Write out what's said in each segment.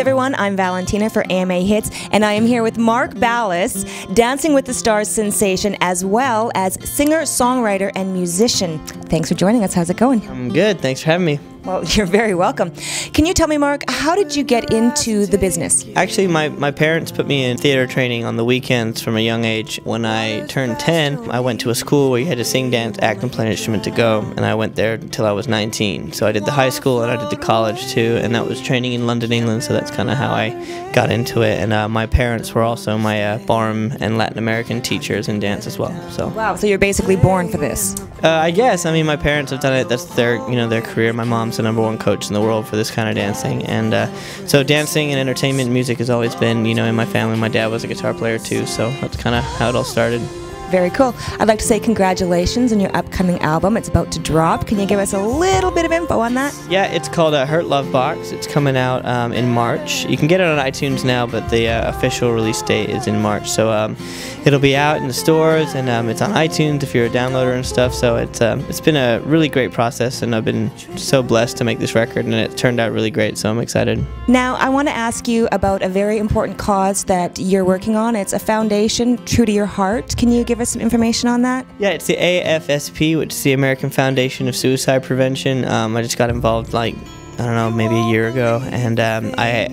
everyone, I'm Valentina for AMAhits, and I am here with Mark Ballas, Dancing with the Stars sensation, as well as singer, songwriter, and musician. Thanks for joining us. How's it going? I'm good. Thanks for having me. Well, you're very welcome. Can you tell me, Mark, how did you get into the business? Actually, my parents put me in theater training on the weekends from a young age. When I turned 10, I went to a school where you had to sing, dance, act, and play an instrument to go, and I went there until I was 19. So I did the high school and I did the college too, and that was training in London, England, so that's kind of how I got into it. And my parents were also my ballroom and Latin American teachers in dance as well. So wow, so you're basically born for this. I guess. I mean, my parents have done it. That's their, their career. My mom's the #1 coach in the world for this kind of dancing, and so dancing and entertainment and music has always been, in my family. My dad was a guitar player too, so that's kind of how it all started. Very cool. I'd like to say congratulations on your upcoming album. It's about to drop. Can you give us a little bit of info on that? Yeah, it's called Hurt Love Box. It's coming out in March. You can get it on iTunes now, but the official release date is in March. So it'll be out in the stores, and it's on iTunes if you're a downloader and stuff. So it's been a really great process, and I've been so blessed to make this record, and it turned out really great, so I'm excited. Now, I want to ask you about a very important cause that you're working on. It's a foundation, True to Your Heart. Can you give us some information on that? Yeah, it's the AFSP, which is the American Foundation of Suicide Prevention. I just got involved, I don't know, maybe a year ago, and I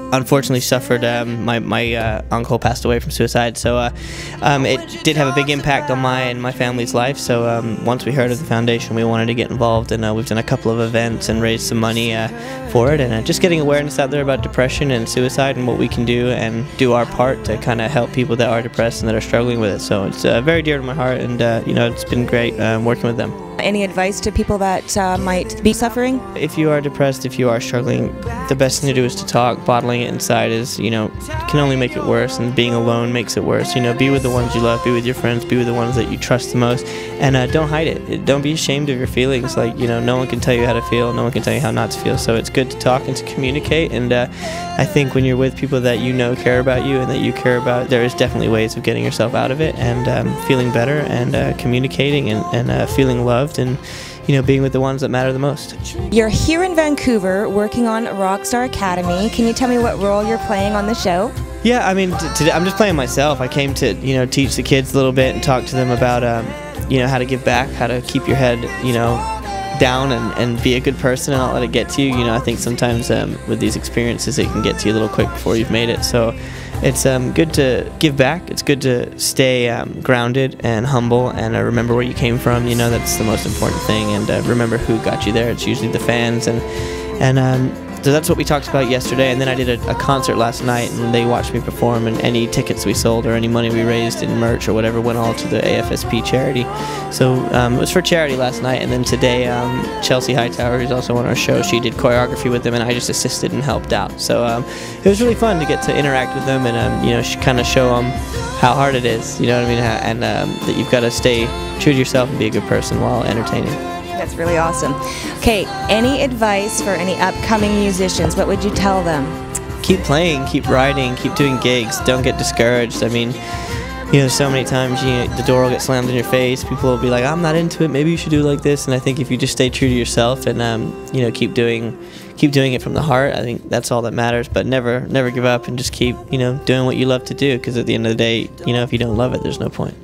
unfortunately suffered, my uncle passed away from suicide, so it did have a big impact on my and my family's life. So once we heard of the foundation, we wanted to get involved, and we've done a couple of events and raised some money for it, and just getting awareness out there about depression and suicide and what we can do and do our part to kind of help people that are depressed and that are struggling with it. So it's very dear to my heart, and it's been great working with them. Any advice to people that might be suffering? If you are depressed, if you are struggling, the best thing to do is to talk. Bottling it inside is, can only make it worse, and being alone makes it worse. Be with the ones you love, be with your friends, be with the ones that you trust the most, and don't hide it. Don't be ashamed of your feelings. No one can tell you how to feel, no one can tell you how not to feel, so it's good to talk and to communicate, and I think when you're with people that care about you and that you care about, there is definitely ways of getting yourself out of it and feeling better and communicating and feeling loved, and being with the ones that matter the most. You're here in Vancouver working on Rockstar Academy. Can you tell me what role you're playing on the show? Yeah, I mean, today I'm just playing myself. I came to teach the kids a little bit and talk to them about how to give back, how to keep your head down and be a good person and not let it get to you. I think sometimes with these experiences it can get to you a little quick before you've made it. So it's good to give back. It's good to stay grounded and humble, and remember where you came from. That's the most important thing, and remember who got you there. It's usually the fans, and so that's what we talked about yesterday. And then I did a concert last night, and they watched me perform, and any tickets we sold or any money we raised in merch or whatever went all to the AFSP charity. So it was for charity last night, and then today Chelsea Hightower, who's also on our show, she did choreography with them, and I just assisted and helped out. So it was really fun to get to interact with them and kind of show them how hard it is, you know what I mean, and that you've got to stay true to yourself and be a good person while entertaining. That's really awesome. Okay, any advice for any upcoming musicians? What would you tell them? Keep playing, keep writing, keep doing gigs. Don't get discouraged. I mean, so many times the door will get slammed in your face. People will be like, I'm not into it, maybe you should do it like this. And I think if you just stay true to yourself and keep doing it from the heart, I think that's all that matters. But never give up, and just keep doing what you love to do, because at the end of the day, if you don't love it, there's no point.